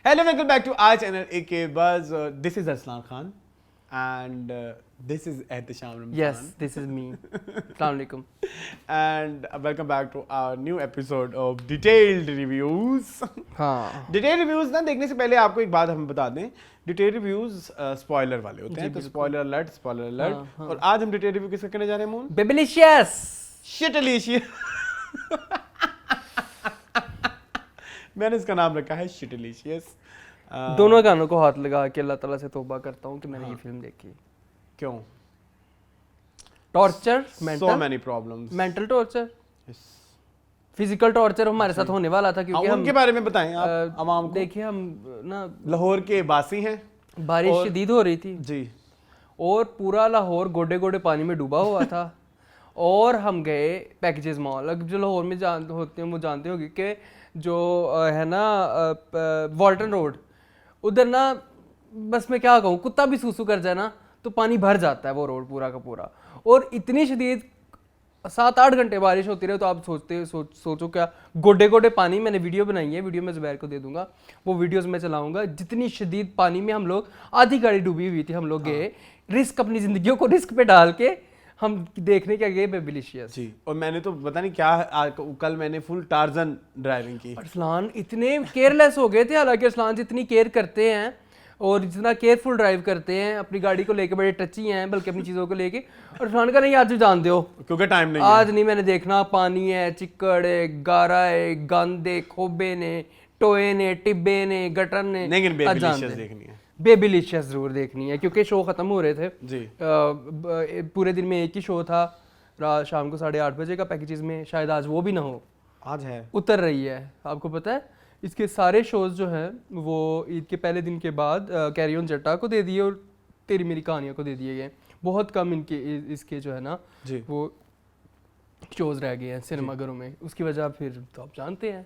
Hello, welcome back to our channel AK Buzz. This is Arslan Khan and this is Ehtisham Ramzan. Yes, this is me. Assalamu alaikum. And welcome back to our new episode of Detailed Reviews. हाँ. Detailed Reviews ना देखने से पहले आपको एक बात हम बता दें. Detailed Reviews स्पॉइलर वाले होते हैं, तो स्पॉइलर अलर्ट. और आज हम डिटेल रिव्यू किसका करने जा रहे हैं मून? Babylicious. शिटलिशियस. मैंने इसका नाम रखा है शिटलिशियस. दोनों गानों को हाथ लगा के अल्लाह ताला से तौबा करता हूँ कि मैंने ये फिल्म देखी. क्यों? Torture, So many problems. Mental torture, Yes. Physical torture हमारे साथ होने वाला था क्योंकि हम उनके बारे में बताएं आप आवाम को. देखिए हम ना लाहौर के बासी हैं. बारिश शदीद हो रही थी जी. और पूरा लाहौर गोडे गोडे पानी में डूबा हुआ था. और हम गए पैकेजेस मॉल. अब जो लाहौर में होते हैं वो जानते होंगे कि जो है ना वॉल्टन रोड, उधर ना बस मैं क्या कहूँ, कुत्ता भी सूसू कर जाए ना तो पानी भर जाता है वो रोड पूरा का पूरा. और इतनी शदीद 7-8 घंटे बारिश होती रहे तो आप सोचो क्या गोडे गोडे पानी. मैंने वीडियो बनाई है, वीडियो मैं ज़ुबैर को दे दूंगा, वो वीडियोस मैं चलाऊंगा. जितनी शदीद पानी में हम लोग, आधी गाड़ी डूबी हुई थी, हम लोग गए रिस्क, अपनी ज़िंदगियों को रिस्क पे डाल के हम देखने क्या गए बेबिलिशियस. जी. और मैंने तो पता नहीं क्या कल मैंने फुल टार्जन ड्राइविंग की. अरसलान इतने केयरलेस हो गए थे, हालांकि अरसलान जितनी केयर करते हैं और जितना केयरफुल ड्राइव करते हैं, अपनी गाड़ी को लेके बड़े टची हैं बल्कि अपनी चीज़ों को लेके. और अरसलान का नहीं, आज जान दो क्योंकि टाइम नहीं आज नहीं, मैंने देखना पानी है, चिक्कड़ है, गारा है, गंदे खोबे ने, टोए ने, टिब्बे ने, गटर ने. लेकिन बेबिलिशियस देखनी है. बेबिलिशियस जरूर देखनी है क्योंकि शो खत्म हो रहे थे जी. पूरे दिन में एक ही शो था. शाम को 8:30 बजे का पैकेजेस में. शायद आज वो भी ना हो, आज है, उतर रही है. आपको पता है इसके सारे शोज जो हैं वो ईद के पहले दिन के बाद कैरी ऑन जट्टा को दे दिए और तेरी मेरी कहानियों को दे दिए गए. बहुत कम इनके इसके जो है ना जी. वो शोज रह गए हैं सिनेमाघरों में. उसकी वजह फिर तो आप जानते हैं.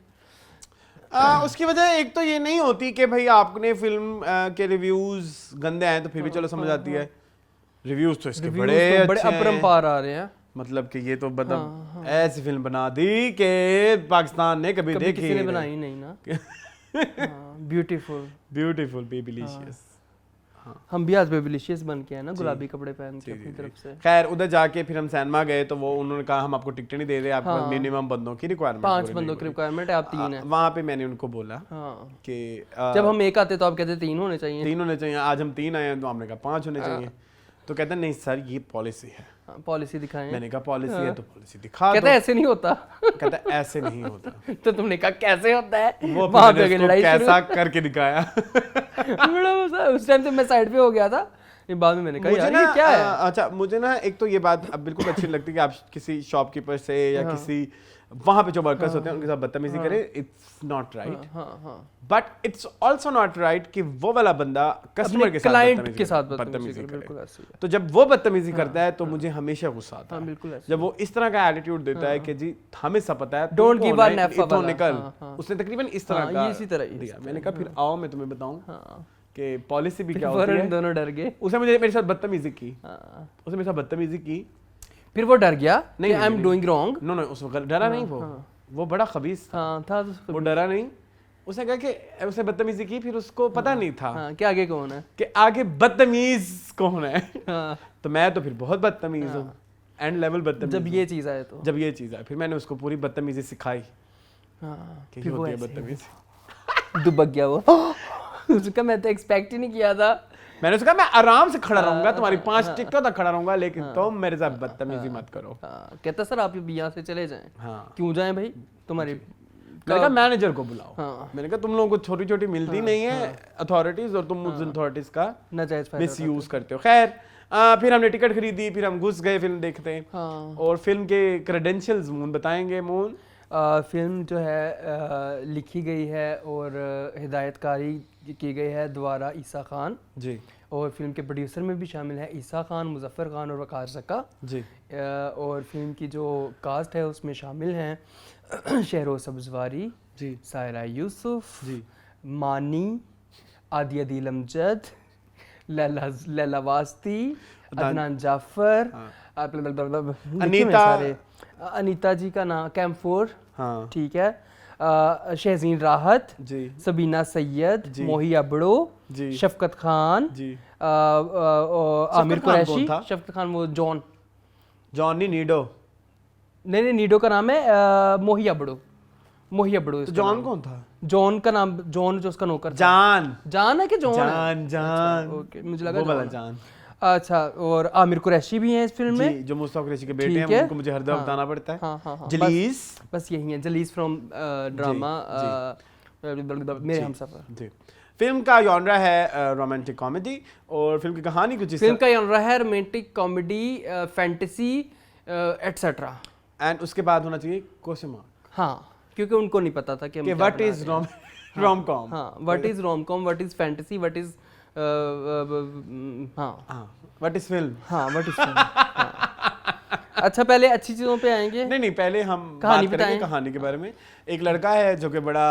उसकी वजह एक तो ये नहीं होती कि भाई आपने फिल्म के रिव्यूज गंदे आए तो फिर भी चलो समझ आती है. रिव्यूज तो इसके बड़े अच्छे हैं. अपरंपार आ रहे हैं. मतलब कि ये तो मतलब ऐसी फिल्म बना दी कि पाकिस्तान ने कभी देखी किसी ने बनाई नहीं ना. ब्यूटीफुल बेबिलिशियस. हम भी आज बेबिलिशियस बन के हैं ना, गुलाबी कपड़े पहन के अपनी तरफ से. खैर उधर जाके फिर हम सिनेमा गए तो वो उन्होंने कहा हम आपको टिकट नहीं दे रहे, आपको मिनिमम बंदों की रिक्वायरमेंट, 5 बंदों की रिक्वायरमेंट है, आप 3 हैं. वहाँ पे मैंने उनको बोला कि जब हम एक आते तो आप कहते 3 होने चाहिए. 3 होने चाहिए. आज हम 3 आए हैं तो हमने कहा 5 होने चाहिए. तो कहते नहीं सर ये पॉलिसी है. पॉलिसी दिखाएं. मैंने कहा पॉलिसी है तो पॉलिसी दिखा दो. कहता ऐसे नहीं होता. कहता ऐसे नहीं होता. तो तुमने कहा कैसे होता है, वो वहां पे लड़ाई कैसा करके दिखाया. उस टाइम तो मैं साइड पे हो गया था. बाद में मैंने कहा यार ये क्या है. अच्छा मुझे ना एक तो ये बात अब बिल्कुल अच्छी नहीं लगती कि आप किसी शॉपकीपर से या किसी वहां पे जो वर्कर्स होते हैं उनके साथ बदतमीजी करें. It's not right. But it's also not right कि वो वाला बंदा कस्टमर के साथ बदतमीजी करे. तो जब वो बदतमीजी करता है तो मुझे हमेशा गुस्सा आता है. जब वो इस तरह का एटीट्यूड देता है कि जी हमें सब पता है, डोंट गिव अ नेफ वाला. निकल. उसने तकरीबन इस तरह का इसी तरह दिया. मैंने कहा फिर आओ मैं तुम्हें बताऊं कि पॉलिसी भी क्या होती है. दोनों डर गए. उसने मुझे मेरे साथ बदतमीजी की. उसने मेरे साथ बदतमीजी की. फिर वो डर गया नहीं, I am doing wrong. No उस वक्त डरा नहीं. वो बड़ा खबीस था. वो डरा नहीं. उसने कहा कि उसने बदतमीजी की. फिर उसको पता नहीं था कि आगे कौन है, कि आगे बदतमीज कौन है. तो मैं तो फिर बहुत बदतमीज हूँ, एंड लेवल बदतमीज. जब ये चीज आए फिर मैंने उसको पूरी बदतमीजी सिखाई. फिर वो बदतमीजी दुबक गया वो. उसका मैं तो एक्सपेक्ट ही नहीं किया था. मैंने उसका मैं आराम से खड़ा रहूंगा, तुम्हारी 5 टिकटों तक खड़ा रहूंगा, लेकिन तुम मेरे साथ बदतमीजी मत करो. कहता सर आप यहाँ से चले जाएं. क्यों जाएं भाई, तुम्हारी. मैंने कहा मैनेजर को बुलाओ. मैंने कहा तुम लोगों को छोटी छोटी मिलती नहीं है अथॉरिटीज और तुम उस अथॉरिटीज का नाजायज मिसयूज करते हो. खैर फिर हमने टिकट खरीदी, फिर हम घुस गए फिल्म देखते. और फिल्म के क्रेडेंशियल्स मून बताएंगे. मून फिल्म जो है लिखी गई है और हिदायतकारी की गई है द्वारा ईसा खान जी. और फिल्म के प्रोड्यूसर में भी शामिल है ईसा खान, मुजफ्फर खान और वकार ज़का जी. और फिल्म की जो कास्ट है उसमें शामिल हैं शहरों सब्जवारी जी, सायरा यूसुफ जी, मानी, आदिया दिल अमजद, लैला वास्ती, अदनान जाफर, अनीता जी का नाम कैम्फोर. ठीक है. शहजीन राहत, जी सबीना सैयद, जी। मोही अबड़ो, जी शफकत खान, जी। आमिर खान कौन कुरैशी। था? शफकत खान वो जॉन, जॉनी नीडो। नहीं नीडो का नाम है मोही अबड़ो, मोही अबड़ो तो इसका जॉन नाम। कौन था? जॉन का नाम, जॉन जो उसका नौकर था। जान जान है कि जॉन है? जान जान। ओके, मुझे लगा वो वाला जॉन है। जान। अच्छा, और आमिर कुरैशी भी हैं इस फिल्म में। जी, जो मुस्तफा कुरैशी के बेटे ठीक हैं, है। उनको मुझे हर दफा हाँ, बताना पड़ता है। हाँ हाँ हाँ, जलीस। बस यही है, जलीस फ्रॉम ड्रामा मेरे जी, हमसफर। जी। फिल्म का जॉनरा है रोमांटिक कॉमेडी, और फिल्म की कहानी कुछ इस फिल्म का जॉनरा है romantic comedy, fantasy etcetera. And उसके बाद होना चाहिए क्वेश्चन मार्क हाँ, क्योंकि उनको नहीं पता था कि हम कि क्या व्हाट बना इज रहे हैं। Rom com. हाँ, what is rom com, what is fantasy, what is हाँ व्हाट इज फिल्म। हाँ, व्हाट इज हाँ। अच्छा, पहले अच्छी चीजों पे आएंगे। नहीं, पहले हम कहानी बात करेंगे बताएं। कहानी के बारे में। एक लड़का है जो कि बड़ा,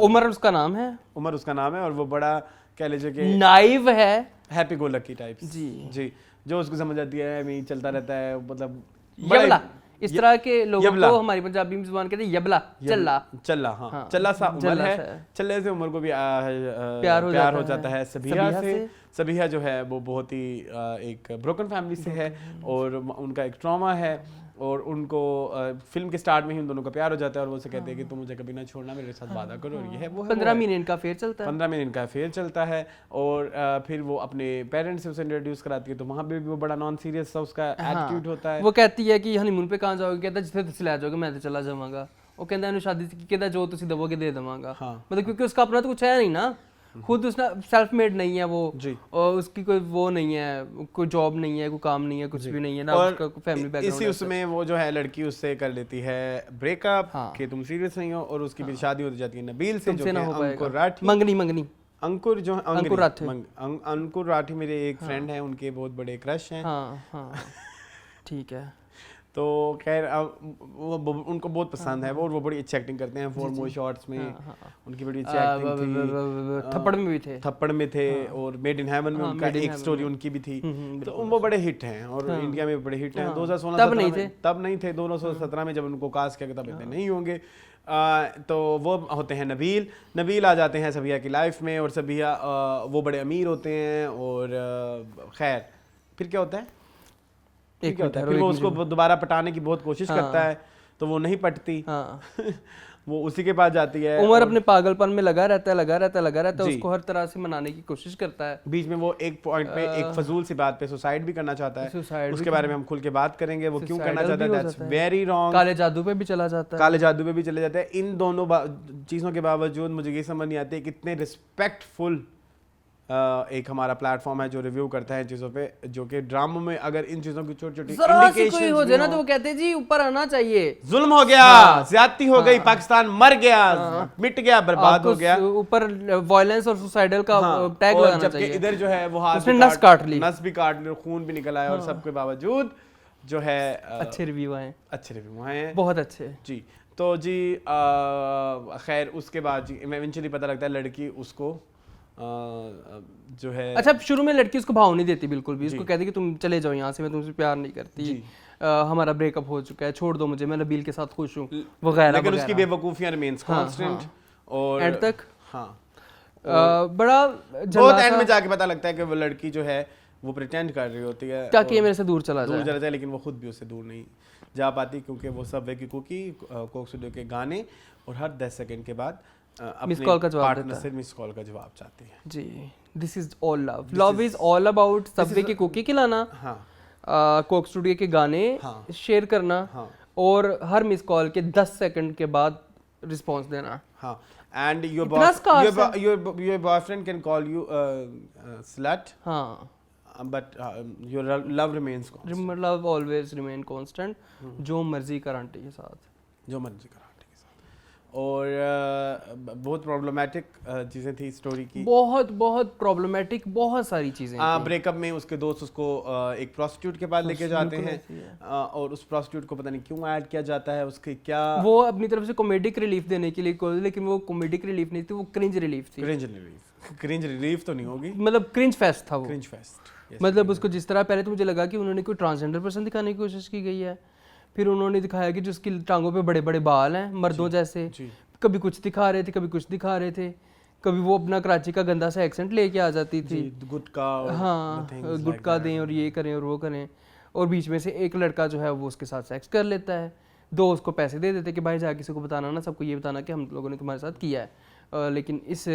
उमर उसका नाम है, उमर उसका नाम है, और वो बड़ा कह लीजिए कि नाइव है। Happy go lucky types. जी। जी, जो उसको समझ आती है मैं चलता रहता है, मतलब बड़ा यबला, इस तरह के लोगों यबला। को हमारी पंजाबी में जुबान कहते हैं यबला, चल्ला। चल्ला। हाँ, हाँ, चल्ला सा उमर चल्ला है। सा है। चल्ले से उमर को भी प्यार हो जाता है सबीहा से। सबीहा जो है वो बहुत ही एक ब्रोकन फैमिली से है, और उनका एक ट्रॉमा है, और उनको फिल्म के स्टार्ट में ही उन दोनों का प्यार हो जाता है, और वो उसे कहते हैं कि तुम मुझे कभी ना छोड़ना, मेरे साथ वादा करो, और ये है वो है। 15 महीने इनका फेयर चलता है। 15 महीने इनका अफेयर चलता है, और फिर वो अपने पेरेंट्स से उसे इंट्रोड्यूस कराती है, तो वहाँ पे भी वो बड़ा नॉन सीरियस सा उसका एटीट्यूड होता है। वो कहती है कि हनीमून पे कहाँ जाओगे, कहता जिथे तुसी ले जाओगे मैं तो चला जावांगा। वो कहता है शादी कहता जो तुसी दवोगे दे देवांगा। हाँ। मतलब क्योंकि उसका अपना तो कुछ है नहीं ना, खुद उसने सेल्फ मेड नहीं है वो जी। और उसकी कोई वो नहीं है, कोई जॉब नहीं है, कोई काम नहीं है, कुछ भी नहीं है ना, और उसका फैमिली बैकग्राउंड इसी उसमें वो जो है लड़की उससे कर लेती है ब्रेकअप, हाँ। कि तुम सीरियस नहीं हो, और उसकी भी शादी हो जाती है नबील से, जो तुमसे कि ना हो पाएगा। अंकुर राठी। मंगनी अंकुर जो अंकुर राठी। अंकुर राठी मेरे एक फ्रेंड हैं, उनके बहुत बड़े क्रश हैं। हाँ ठीक है। तो खैर वो उनको बहुत पसंद है वो, और वो बड़ी अच्छी एक्टिंग करते हैं। फोर मोर शॉट्स में उनकी बड़ी अच्छी एक्टिंग थी। थप्पड़ में भी थे, थप्पड़ में थे, और मेड इन हेवन में उनका एक स्टोरी उनकी भी थी। तो वो बड़े हिट हैं, और इंडिया में बड़े हिट हैं। 2016 तब नहीं थे, तब नहीं थे। 2017 में जब उनको कास्ट किया गया तब इतने नहीं होंगे। तो वो होते हैं नबील आ जाते हैं सबीहा की लाइफ में, और सबीहा वो बड़े अमीर होते हैं, और खैर फिर क्या होता है, फिर वो उसको दोबारा पटाने की बहुत कोशिश करता है, तो वो नहीं पटती। हाँ। वो उसी के पास जाती है। उमर अपने पागलपन में लगा रहता है, उसको हर तरह से मनाने की कोशिश करता है। बीच में वो एक पॉइंट पे एक फजूल सी बात पे सुसाइड भी करना चाहता है, उसके बारे में हम खुल के बात करेंगे, वो क्यों करना चाहता है। That's very wrong. काले जादू पे भी चला जाता है, काले जादू पे भी चले जाते हैं। इन दोनों चीज़ों के बावजूद मुझे ये समझ नहीं आती कितने रिस्पेक्टफुल एक हमारा प्लेटफॉर्म है जो रिव्यू करता है चीज़ों पे, जो कि ड्रामा में अगर इन चीज़ों की छोटी-छोटी इंडिकेशंस हो जाए ना तो वो कहते हैं जी ऊपर आना चाहिए, जुल्म हो गया, ज्यादती हो गई, पाकिस्तान मर गया, मिट गया, बर्बाद हो गया, ऊपर वायलेंस और सुसाइडल का टैग लगाना चाहिए। जबकि इधर जो है वो हाथ उसने नस काट ली, खून भी निकल आया, और सबके बावजूद जो है अच्छे रिव्यू आए, बहुत अच्छे जी। तो जी खैर उसके बाद जी इवेंचुअली पता लगता है लड़की उसको जो है, अच्छा शुरू में लड़की उसको भाव नहीं देती बिल्कुल भी, उसको कहती कि तुम चले जाओ यहाँ से, मैं तुमसे प्यार नहीं करती, हमारा ब्रेकअप हो चुका है, छोड़ दो मुझे, मैं नबील के साथ खुश हूँ वगैरह। लेकिन उसकी बेवकूफियां रिमेन्स कांस्टेंट, और एंड तक बड़ा बहुत एंड में जाके पता लगता है कि वो लड़की जो है वो प्रिटेंड कर रही होती है ताकि ये मेरे से दूर चला जाए, लेकिन वो खुद भी उससे दूर नहीं जा पाती, क्योंकि वो सबवे की कुकी, कोक स्टूडियो के गाने, और हर 10 सेकंड के बाद मिस कॉल का जवाब देता है, मिस कॉल का जवाब चाहती है जी। This is all love is all about Subway की कुकी खिलाना, कोक स्टूडियो के गाने शेयर करना, और हर मिस कॉल के 10 सेकंड के बाद रिस्पांस देना। and your boyfriend can call you slut, but your love remains constant. Love always remain constant. जो मर्जी कर आंटी के साथ, और बहुत प्रॉब्लमेटिक चीज़ें थी स्टोरी की, बहुत प्रॉब्लमेटिक, बहुत सारी चीज़ें। ब्रेकअप में उसके दोस्त उसको एक प्रोस्टिट्यूट के पास लेके जाते हैं, और उस प्रोस्टिट्यूट को पता नहीं क्यों ऐड किया जाता है, उसके क्या वो अपनी तरफ से कॉमेडिक रिलीफ देने के लिए, लेकिन वो कॉमेडिक रिलीफ नहीं थी, वो क्रिंज रिलीफ थी। क्रिंज रिलीफ तो नहीं होगी, मतलब क्रिंज फेस्ट था वो, क्रिंज फेस्ट। मतलब उसको जिस तरह पहले तो मुझे लगा कि उन्होंने कोई ट्रांसजेंडर पर्सन दिखाने की कोशिश की गई है, फिर उन्होंने दिखाया कि जिसकी टांगों पे बड़े बड़े बाल हैं मर्दों जैसे, कभी कुछ दिखा रहे थे, कभी कुछ दिखा रहे थे, कभी वो अपना कराची का गंदा सा एक्सेंट लेके आ जाती थी, गुटका और हाँ गुटका दें और ये करें और वो करें, और बीच में से एक लड़का जो है वो उसके साथ सेक्स कर लेता है, दो उसको पैसे दे देते कि भाई जा किसी को बताना ना, सबको ये बताना कि हम लोगों ने तुम्हारे साथ किया है, लेकिन इस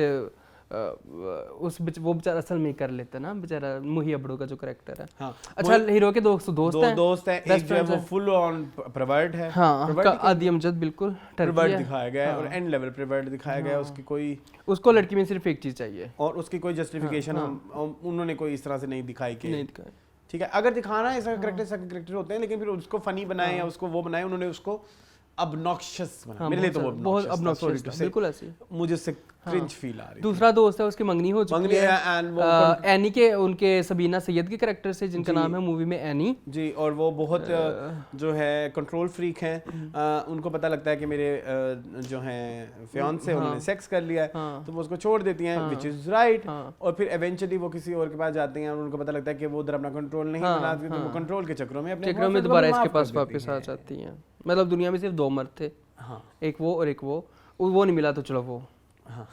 वो बेचारा असल में कर लेता है ना, बेचारा मुही अबड़ो का जो करेक्टर है। हाँ, अच्छा हीरो के दोस्त दोस्त हैं, एक जो है वो फुल ऑन प्रवर्ट है, हाँ आदि अमजद बिल्कुल प्रवर्ट दिखाया गया है और एंड लेवल प्रवर्ट दिखाया गया है, उसकी कोई उसको लड़की में सिर्फ एक चीज चाहिए और उसकी कोई जस्टिफिकेशन उन्होंने कोई इस तरह से नहीं दिखाई कि नहीं दिखाई। ठीक है, अगर दिखाना है ऐसा करेक्टर होते हैं, लेकिन फिर उसको फनी बनाए या उसको वो बनाए, उन्होंने उसको obnoxious बना, मेरे लिए तो वो बहुत obnoxious था, बिल्कुल ऐसे मुझे उससे क्रिंज फील आ रही। दूसरा दोस्त है उसकी मंगनी हो चुकी है, एनी के उनके सबीना सैयद के कैरेक्टर से जिनका नाम है मूवी में एनी जी, और वो बहुत जो है कंट्रोल फ्रीक हैं, उनको पता लगता है कि मेरे जो हैं फियांसे उन्होंने सेक्स कर लिया है, तो वो उसको छोड़ देती हैं, व्हिच इज राइट, और फिर इवेंचुअली वो किसी और के पास जाते हैं और उनको पता लगता है कि वो उधर अपना कंट्रोल नहीं बना सकते, तो वो कंट्रोल के चक्करों में दोबारा इसके पास वापस आ जाती हैं। मतलब दुनिया में सिर्फ दो मर्द थे, हाँ, एक वो और एक वो नहीं मिला तो चलो वो, हाँ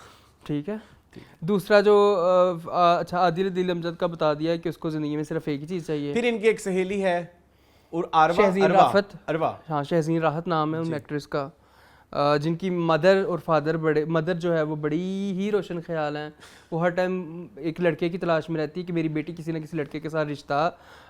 ठीक है। दूसरा जो अच्छा आदिल अमजद का बता दिया है कि उसको जिंदगी में सिर्फ एक ही चीज चाहिए। फिर इनकी एक सहेली है और अरवा, हाँ शहजीन राहत नाम है उन एक्ट्रेस का, जिनकी मदर और फादर मदर जो है वो बड़ी ही रोशन ख्याल हैं, वो हर टाइम एक लड़के की तलाश में रहती है कि मेरी बेटी किसी न किसी लड़के के साथ रिश्ता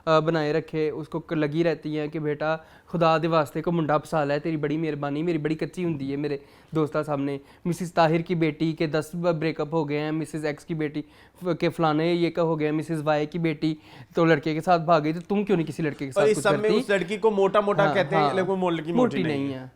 बनाए रखे, उसको लगी रहती हैं कि बेटा खुदा दे वास्ते को मुंडा पसाला है, तेरी बड़ी मेहरबानी, मेरी बड़ी कच्ची हुंदी है मेरे दोस्ता सामने, मिसिस ताहिर की बेटी के 10 ब्रेकअप हो गए हैं, मिसिस एक्स की बेटी के फलाने ये का हो गया, मिसिस वाई की बेटी तो लड़के के साथ भाग गई, तो तुम क्यों नहीं किसी लड़के के साथ कुछ करती। उस लड़की को मोटा कहते हैं, लेकिन वो लड़की मोटी नहीं है।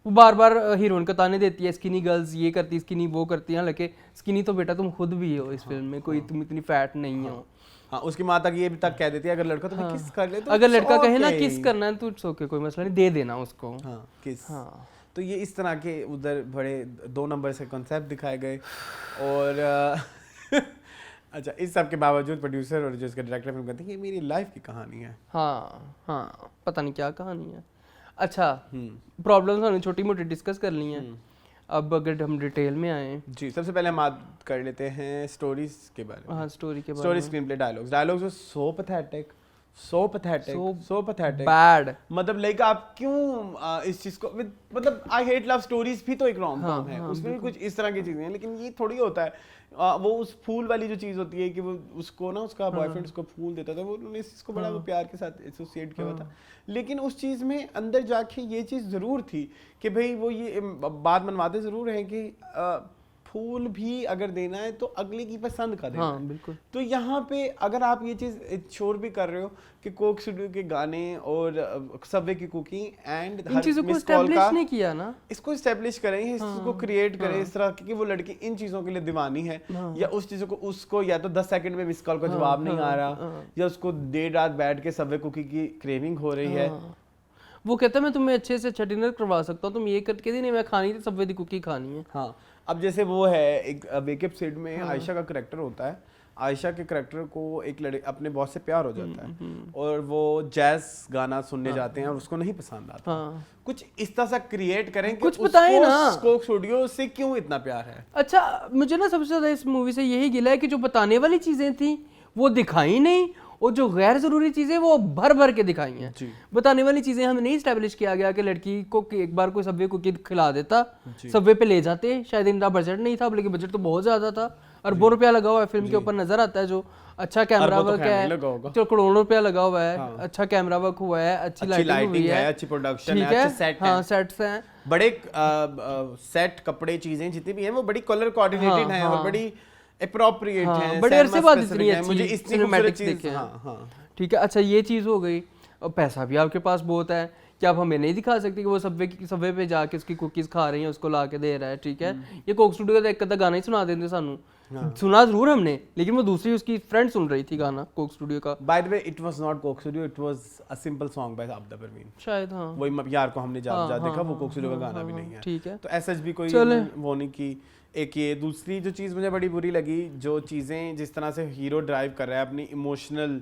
वो बार बार हीरोइन को ताने देती है, स्किनी गर्ल्स ये करती, स्किनी वो करती हैं, हालांकि स्किनी तो बेटा तुम खुद भी हो इस फिल्म में, कोई तुम इतनी फैट नहीं हो। हाँ, उसकी माँ तक ये भी तक कह देती है अगर लड़का तुम्हें किस कर ले तो अगर लड़का कहे ना किस करना है तो ओके कोई मसला नहीं, दे देना उसको, हाँ किस। हाँ, तो ये इस तरह के उधर बड़े 2 नंबर से कॉन्सेप्ट दिखाए गए और अच्छा, इस सब के बावजूद प्रोड्यूसर और जो इसके डायरेक्टर फिल्म कहते हैं कि मेरी लाइफ की कहानी है। हाँ हाँ, पता नहीं क्या कहानी है। अच्छा, प्रॉब्लम्स हमने छोटी मोटी डिस्कस कर ली हैं, अब अगर हम डिटेल में आए जी, सबसे पहले हम बात कर लेते हैं स्टोरीज के बारे में। हाँ, स्टोरी के बारे में। Story, screenplay, dialogues were so pathetic, so pathetic bad. मतलब लाइक आप क्यों इस चीज को, मतलब आई हेट लव स्टोरीज भी तो एक रोम कॉम है, उसमें भी कुछ इस तरह की चीजें हैं, लेकिन ये थोड़ी होता है वो उस फूल वाली जो चीज होती है कि वो उसको ना उसका बॉयफ्रेंड उसको फूल देता था, वो उन्होंने इसको बड़ा वो प्यार के साथ एसोसिएट किया हुआ था, लेकिन उस चीज में अंदर जाके ये चीज जरूर थी कि भाई वो ये बात मनवाते जरूर हैं कि फूल भी अगर देना है तो अगले की पसंद का देना है। बिल्कुल। तो यहाँ पे अगर आप ये चीज शोर भी कर रहे हो कि कोक स्टूडियो के गाने और सबवे की कुकिंग एंड इन चीजों को एस्टैब्लिश नहीं किया ना, इसको एस्टैब्लिश करें, इसको क्रिएट करें इस तरह कि वो लड़की इन चीजों के लिए दीवानी है, या उस चीजों को उसको या तो 10 सेकंड में मिस कॉल का जवाब नहीं आ रहा, या उसको देर रात बैठ के सबवे कुकिंग की क्रेविंग हो रही है। वो कहता है मैं तुम्हें अच्छे से अच्छा डिनर करवा सकता हूँ, तुम ये करके नहीं, मैं खानी थी सबवे दी कुकी खानी है। हाँ, अब जैसे वो है एक वेक अप सिड में आयशा का करैक्टर होता है, आयशा के करैक्टर को एक लड़के अपने बॉस से प्यार हो जाता है और वो जैज गाना सुनने जाते हैं और उसको नहीं पसंद आता। कुछ इस तरह सा क्रिएट करें कि कुछ बताएं ना, कोक स्टूडियो से क्यों इतना प्यार है। अच्छा, मुझे ना सबसे ज्यादा इस मूवी से यही गिला है कि जो बताने वाली चीजें थी वो दिखाई नहीं, और जो गैर जरूरी चीजें वो भर भर के दिखाई हैं। बताने वाली चीजें हमें नहीं स्टैब्लिश किया गया कि लड़की को एक बार कोई सबवे कुकी खिला देता, सबवे पे ले जाते, शायद इनका बजट नहीं था, लेकिन बजट तो बहुत ज्यादा था, अरबों रुपया लगा हुआ है फिल्म के ऊपर, नजर आता है जो अच्छा कैमरा वर्क है, जो करोड़ों रुपया लगा हुआ है, अच्छा कैमरा वर्क हुआ है, अच्छी लाइटिंग हुई है, अच्छी प्रोडक्शन है, अच्छे सेट हैं, सेट्स हैं, बड़े सेट कपड़े चीजें जितनी भी हैं वो बड़ी कलर कोऑर्डिनेटेड हैं और बड़ी एप्रोप्रिएट हैं, बड़े अरसे बाद इतनी अच्छी मुझे इतनी सिनेमैटिक्स देखे हैं। ठीक है, अच्छा ये चीज हो गई, और पैसा भी आपके पास बहुत है, क्या आप हमें नहीं दिखा सकते कि वो सबवे पे जाके उसकी कुकीज खा रही हैं, उसको ला के दे रहा है, ठीक है, ये कोक स्टूडियो का एक आधा गाना ही सुना देते सानू, सुना जरूर हमने, लेकिन वो दूसरी उसकी फ्रेंड सुन रही थी गाना कोक स्टूडियो का। By the way it was not Coke studio, it was a simple song by Abida Parveen शायद। हाँ, वही यार को हमने ज्यादा देखा, वो कोक स्टूडियो का गाना भी नहीं है, ठीक है, तो एसएचबी कोई वो नहीं की। एक ये दूसरी जो चीज़ मुझे बड़ी बुरी लगी, जो चीज़ें जिस तरह से हीरो ड्राइव कर रहा है अपनी इमोशनल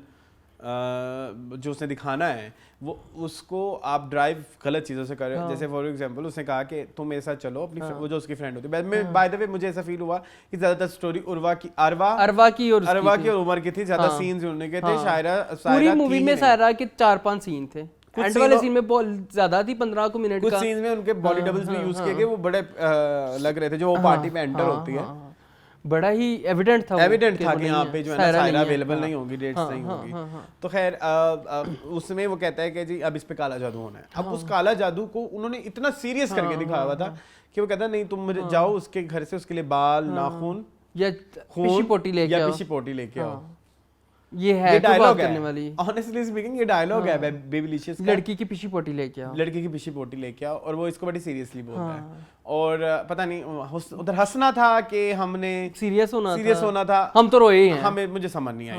जो उसने दिखाना है वो उसको आप ड्राइव गलत चीज़ों से कर रहे हो। जैसे फॉर एग्जांपल उसने कहा कि तुम मेरे साथ चलो अपनी वो जो उसकी फ्रेंड होती है, बाय द वे मुझे ऐसा फील हुआ कि ज्यादातर स्टोरी अरवा की और उमर की थी, ज्यादा सीन्स उन्होंने के थे। शायरा पूरी मूवी में सायरा के 4-5 सीन थे, एंड वाले सीन में बहुत ज्यादा थी, 15 को मिनट का। कुछ सीन्स में उनके बॉडी डबल्स भी यूज किए गए, वो बड़े लग रहे थे जो वो पार्टी में एंटर होती है। बड़ा ही एविडेंट था कि यहाँ पे जो है ना सायरा अवेलेबल नहीं होगी, डेट्स नहीं होगी। तो खैर उसमें वो कहता है कि जी अब इस पे काला जादू होना है। अब उस काला जादू को उन्होंने इतना सीरियस करके दिखाया हुआ था कि वो कहता नहीं तुम जाओ उसके घर से उसके लिए बाल, नाखून या पिशी पोटी लेके आओ। ये है डायलॉग करने वाली, ऑनेस्टली स्पीकिंग ये डायलॉग है बेबीलिशियस का। लड़की की पिशी पोटी लेके आओ, और वो इसको बड़ी सीरियसली बोलता है। और पता नहीं उधर हंसना था कि हमने सीरियस होना था, हम तो रोए हैं। हमें मुझे समझ नहीं आई,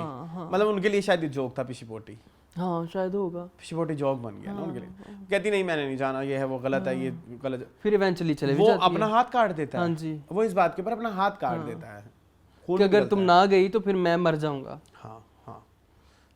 मतलब उनके लिए शायद ये जोक था पिशी पोटी। हाँ शायद होगा, पिशी पोटी जोक बन गया ना उनके लिए। कहती नहीं मैंने नहीं जाना, ये है वो गलत है, ये गलत। फिर इवेंचुअली चले वो अपना हाथ काट देता है। हाँ जी, वो इस बात के ऊपर अपना हाथ काट देता है कि अगर तुम ना गई तो फिर मैं मर जाऊंगा। हाँ हाँ,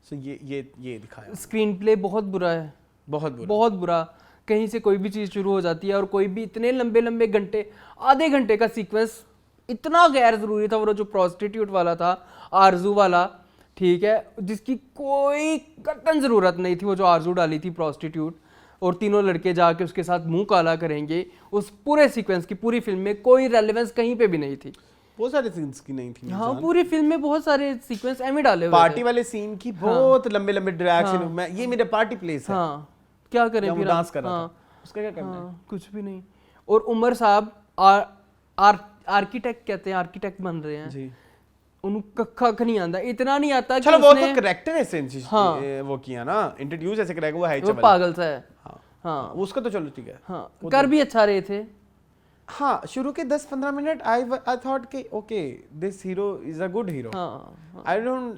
सो ये दिखाया। स्क्रीन प्ले बहुत बुरा है, बहुत बुरा। कहीं से कोई भी चीज़ शुरू हो जाती है और कोई भी इतने लंबे लंबे घंटे, आधे घंटे का सीक्वेंस इतना गैर ज़रूरी था। वो जो प्रोस्टिट्यूट वाला था, आरजू वाला, ठीक है, जिसकी कोई कतई ज़रूरत नहीं थी। वो जो आरजू डाली थी प्रोस्टिट्यूट, और तीनों लड़के जाके उसके साथ मुंह काला करेंगे, उस पूरे सीक्वेंस की पूरी फिल्म में कोई रेलेवेंस कहीं पे भी नहीं थी। बहुत सारे सीन्स की नहीं थी। हाँ, पूरी फिल्म में बहुत सारे सीक्वेंस एम डाले हुए थे। पार्टी वाले सीन की बहुत लंबे लंबे ड्रैग सीन। मैं ये मेरा पार्टी प्लेस है। हाँ, क्या करें फिर, डांस कर रहा था, उसका क्या करना है? कुछ भी नहीं। और उमर साहब आर्किटेक्ट कहते हैं, आर्किटेक्ट बन रहे हैं जी। उनको कख नहीं आता, इतना नहीं आता। चलो वो तो कैरेक्टर ऐसे वो किया ना, इंट्रोड्यूस ऐसे कराया, वो है वो पागल सा है। हाँ, उसका तो चलो ठीक है। हाँ, कर भी अच्छा रहे थे। हाँ, शुरू के 10-15 मिनट आई थॉट कि okay this hero is a good hero. I don't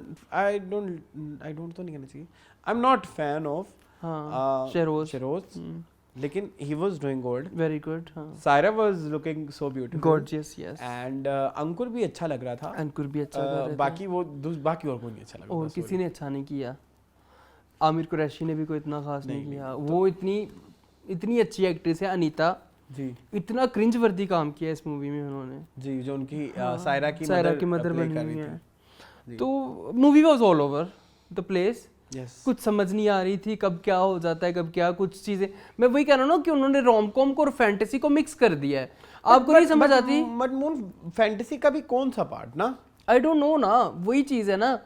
तो नहीं कहना चाहिए, I am not fan of sheroes, लेकिन he was doing good, very good। Saira was looking so beautiful, gorgeous, yes, and अंकुर भी अच्छा लग रहा था। बाकी और कोई नहीं अच्छा लग रहा था, और किसी ने अच्छा नहीं किया। आमिर कुरैशी ने भी कोई इतना खास नहीं किया। वो इतनी अच्छी एक्ट्रेस है अनीता जी, इतना क्रिंज वर्दी काम किया इस मूवी में उन्होंने जी, जो उनकी सायरा की मदर बनी हुई है। तो movie was all over the place. कुछ समझ नहीं आ रही थी कब क्या हो जाता है, कब क्या कुछ चीजें। मैं वही कह रहा हूँ ना कि उन्होंने रोम-कॉम को और फैंटेसी को मिक्स कर दिया है। आपको नहीं समझ आती? फैंटेसी का भी कौन सा पार्ट ना, आई डोंट नो ना, वही चीज़ है ना,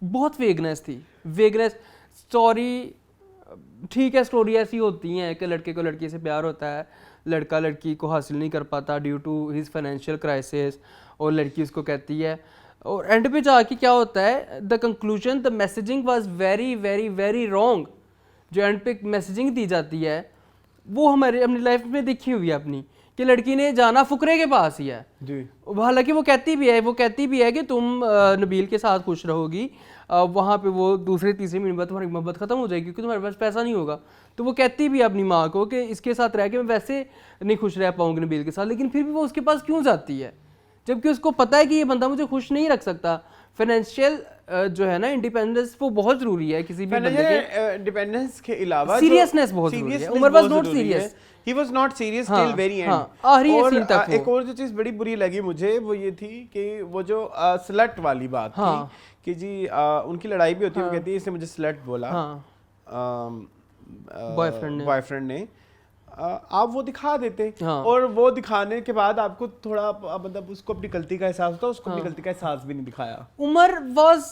बहुत वेगनेस थी। स्टोरी ठीक है, स्टोरी ऐसी होती हैं कि लड़के को लड़की से प्यार होता है, लड़का लड़की को हासिल नहीं कर पाता due to his financial crisis, और लड़की उसको कहती है, और एंड पे जाके क्या होता है, the conclusion, the messaging was very very very wrong. जो एंड पे मैसेजिंग दी जाती है वो अपनी लाइफ में देखी हुई है अपनी, कि लड़की ने जाना फुकरे के पास ही है। हालांकि वो कहती भी है कि तुम नबील के साथ खुश रहोगी, वहाँ पे वो दूसरे तीसरे महीने बाद तुम्हारी मोहब्बत खत्म हो जाएगी क्योंकि तुम्हारे पास पैसा नहीं होगा। तो वो कहती भी है अपनी माँ को कि इसके साथ रह के मैं वैसे नहीं खुश रह पाऊंगी नबील के साथ, लेकिन फिर भी वो उसके पास क्यों जाती है, जबकि उसको पता है कि ये बंदा मुझे खुश नहीं रख सकता। फाइनेंशियल जो है ना इंडिपेंडेंस, वो बहुत जरूरी है किसी भी बंदे के। इंडिपेंडेंस के अलावा सीरियसनेस बहुत जरूरी है। Umar was not serious, he was not serious till very end। और एक और जो चीज बड़ी बुरी लगी मुझे वो ये थी कि वो जो स्लट वाली बात थी कि जी उनकी लड़ाई भी होती है। वो कहती है इसने मुझे स्लट बोला बॉयफ्रेंड ने। आप वो दिखा देते और वो दिखाने के बाद आपको थोड़ा मतलब उसको अपनी गलती का एहसास होता, उसको अपनी गलती का एहसास भी नहीं दिखाया। उमर वाज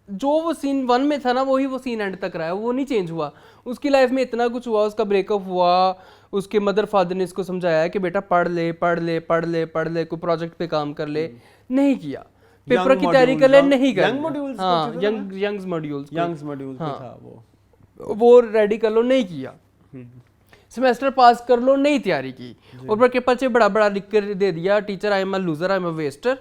जो वो सीन 1 में था ना, वही वो सीन एंड तक रहा है, वो नहीं चेंज हुआ। उसकी लाइफ में इतना कुछ हुआ, उसका ब्रेकअप हुआ, उसके मदर फादर ने इसको समझाया कि बेटा पढ़ ले, कोई प्रोजेक्ट पे काम कर ले, नहीं किया। पेपर की तैयारी कर ले, नहीं कर। यंग्स मॉड्यूल्स था वो रेडी कर लो, नहीं किया। सेमेस्टर पास कर लो, नहीं तैयारी की, और पेपर से बड़ा लिख कर दे दिया, teacher I am a loser, I am a Wester,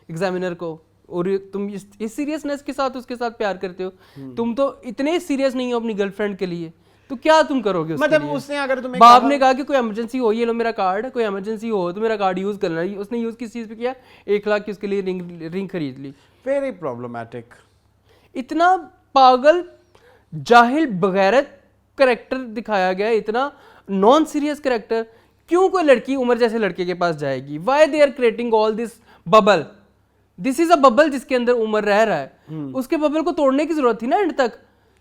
examiner को। और तुम इस सीरियसनेस के साथ उसके साथ प्यार करते हो। तुम तो इतने सीरियस नहीं हो अपनी गर्लफ्रेंड के लिए, तो क्या तुम करोगे उसके मतलब लिए? उसने अगर तुम्हें बाप ने कहा कि कोई इमरजेंसी हो, ये लो मेरा कार्ड, कोई इमरजेंसी हो तो मेरा कार्ड यूज करना। उसने यूज किस चीज पे किया? 1 लाख की उसके लिए रिंग खरीद ली। Very problematic. इतना पागल जाहिल बगैरत करेक्टर दिखाया गया, इतना नॉन सीरियस करेक्टर। क्यों कोई लड़की उमर जैसे लड़के के पास जाएगी? Why they are creating all this bubble? This is a bubble जिसके अंदर उमर रह रहा है। उसके बबल को तोड़ने की जरूरत थी ना एंड तक,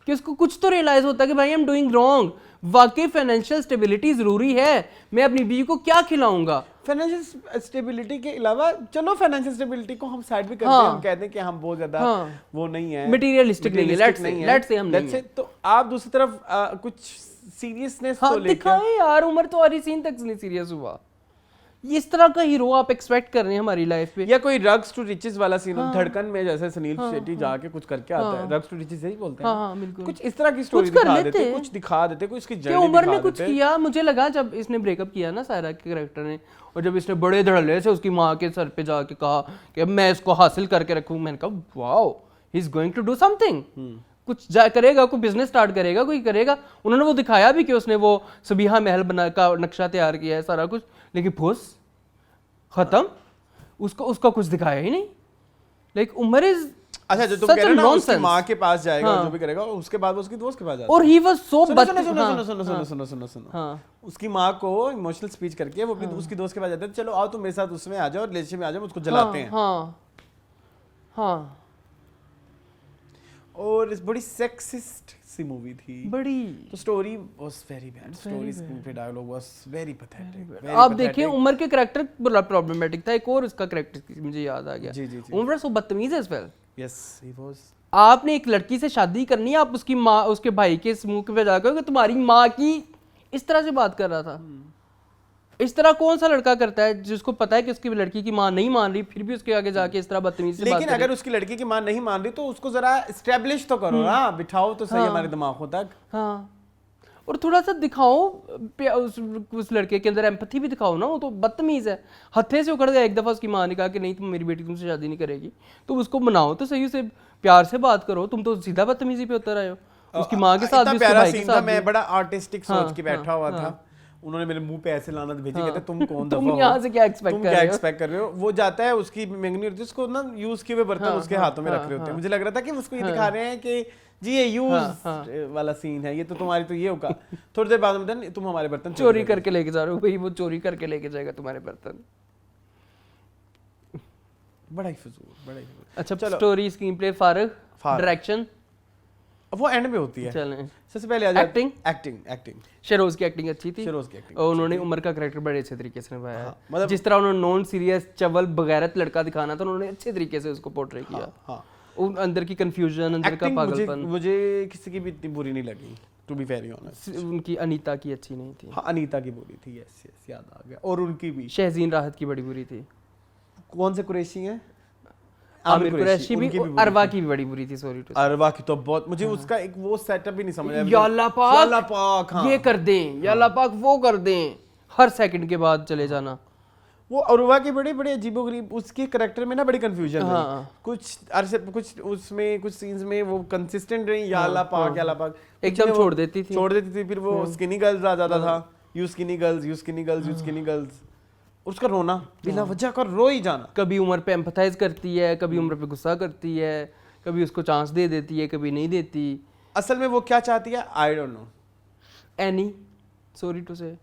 कि उसको कुछ तो रियलाइज होता है कि भाई आई एम डूइंग रॉन्ग। वाकई फाइनेंशियल स्टेबिलिटी जरूरी है, मैं अपनी बीवी को क्या खिलाऊंगा? फाइनेंशियल स्टेबिलिटी के अलावा चलो फाइनेंशियल स्टेबिलिटी को हम साइड भी करते हैं, हम कहते हैं कि हम बहुत ज्यादा वो नहीं है, मटेरियलिस्टिक नहीं है, लेट्स से हम नहीं है। तो आप दूसरी तरफ कुछ सीरियसनेस तो लेकर दिखाएं यार, उमर तो हर सीन तक नहीं सीरियस हुआ। इस तरह का हीरो आप एक्सपेक्ट कर रहे हैं हमारी लाइफ पे? या कोई रग्स टू रिचेस वाला सीन धड़कन में जैसे सुनील शेट्टी जाके कुछ करके आता है, रग्स टू रिचेस यही बोलते हैं। हाँ, बिल्कुल। कुछ इस तरह की स्टोरी दिखा देते, कुछ दिखा देते, कुछ इसकी जर्नी दिखा देते। उमर ने कुछ किया, मुझे लगा जब इसने ब्रेकअप किया ना सायरा के कैरेक्टर ने, और जब इसने बड़े धड़ल्ले से उसकी माँ के सर पे जाके कहा कि मैं इसको हासिल करके रखूं, मैंने कहा wow, he is going to do something, कुछ करेगा, कोई बिजनेस स्टार्ट करेगा, कोई करेगा। उन्होंने वो दिखाया भी कि उसने वो सबिहा महल बना का नक्शा तैयार किया है, सारा कुछ, लेकिन फुस खत्म, उसका कुछ दिखाया ही नहीं। लाइक उमर इज अच्छा, जो तुम कह रहे हो ना उसकी माँ के पास जाएगा, जो भी करेगा, उसके बाद वो उसकी दोस्त के पास जाता है। और ही वाज सो सुनो, उसकी माँ को इमोशनल स्पीच करके वो अपनी उसकी दोस्त के पास जाते हैं, चलो आओ तुम मेरे साथ उसमें आ जाओ, रिलेशनशिप में आ जाओ, उसको जलाते हैं। हाँ। और इस बड़ी सेक्सिस्ट सी मूवी थी, बड़ी। तो story was very bad, story screen पे डायलॉग वाज वेरी पैथेटिक। आप देखिए उमर के कैरेक्टर बड़ा प्रॉब्लमुलेटिक था। एक और उसका कैरेक्टर मुझे याद आ गया, जी। उमर सो बदतमीज है इस वेल। Yes, he was. आपने एक लड़की से शादी करनी है, आप उसकी माँ, उसके भाई के मुंह पे जाकर कि तुम्हारी माँ की, इस तरह से बात कर रहा था। इस तरह कौन सा लड़का करता है जिसको पता है कि उसकी लड़की की माँ नहीं मान रही, फिर भी उसके आगे जाके इस तरह बदतमीजी से बात करे? लेकिन अगर उसकी लड़की की माँ नहीं मान रही तो उसको जरा एस्टैब्लिश तो करो ना, बिठाओ तो सही हमारे दिमागों तक। हाँ, और थोड़ा सा दिखाओ उस लड़के के अंदर एम्पैथी भी दिखाओ ना। वो तो बदतमीज है, हत्थे से उखड़ गया। एक दफा उसकी माँ ने कहा कि नहीं, तुम मेरी बेटी तुमसे शादी नहीं करेगी, तो उसको मनाओ तो सही, उसे प्यार से बात करो। तुम तो सीधा बदतमीजी पे उतर आए हो। उसकी माँ के साथ भी, उसके भाई के साथ भी। मैं बड़ा आर्टिस्टिक सोच के बैठा हुआ था, उन्होंने मेरे मुंह पे ऐसे लानत भेजी, कहते तुम कौन तुम यहाँ से क्या एक्सपेक्ट कर रहे हो? वो जाता है, उसकी मंगनी होती है, उसको ना यूज किए हुए बर्तन उसके हाथों में रख रहे होते हैं। मुझे लग रहा था कि उसको ये दिखा रहे हैं कि जी ये यूज वाला सीन है, ये तो तुम्हारी तो ये होगा। थोड़ी देर बाद में तुम हमारे बर्तन चोरी करके लेके जा रहे हो। भाई वो चोरी करके लेके जाएगा तुम्हारे बर्तन। बड़ा ही फजूल, बड़ा ही फजूल। अच्छा, स्टोरी, स्क्रीन प्ले, फारग, डायरेक्शन वो एंड में होती है। चलें, सबसे पहले आ जाए एक्टिंग। शेरोज की एक्टिंग अच्छी थी, और उन्होंने उमर का कैरेक्टर बड़े अच्छे तरीके से निभाया है। मतलब जिस तरह उन्होंने नॉन सीरियस चवल बगैरत लड़का दिखाना था, उन्होंने अच्छे तरीके से उसको पोर्ट्रे किया। उन अंदर की कंफ्यूजन, अंदर का पागलपन, मुझे किसी की भी इतनी बुरी नहीं लगी, टू बी वेरी ऑनेस्ट। उनकी अनीता की अच्छी नहीं थी। हाँ, अनीता की बुरी थी, यस याद आ गया। और उनकी भी शहजीन राहत की बड़ी बुरी थी। कौन से कुरैशी हैं? आमिर कुरैशी भी, अरवा की भी बड़ी बुरी थी। सॉरी टू, अरवा की तो बहुत, मुझे उसका एक वो सेटअप भी नहीं समझ आया। या अल्लाह पाक, ये कर दें, या अल्लाह पाक वो कर दें, हर सेकंड के बाद चले जाना। वो अरवा के बड़े बड़े अजीबोगरीब, उसके कैरेक्टर में ना बड़ी कंफ्यूजन है। कुछ उसमें कुछ सीन्स में वो कंसिस्टेंट रही, या अल्लाह पाक एकदम छोड़ देती थी। फिर वो स्किनी गर्ल्स आ जाता था, यू स्किनी गर्ल्स। उसका रोना बिना वजह का रो ही जाना। कभी उमर पे एम्पैथाइज करती है, कभी उमर पे गुस्सा करती है, कभी उसको चांस दे देती है, कभी नहीं देती। असल में वो क्या चाहती है, I don't know. Any, sorry to say,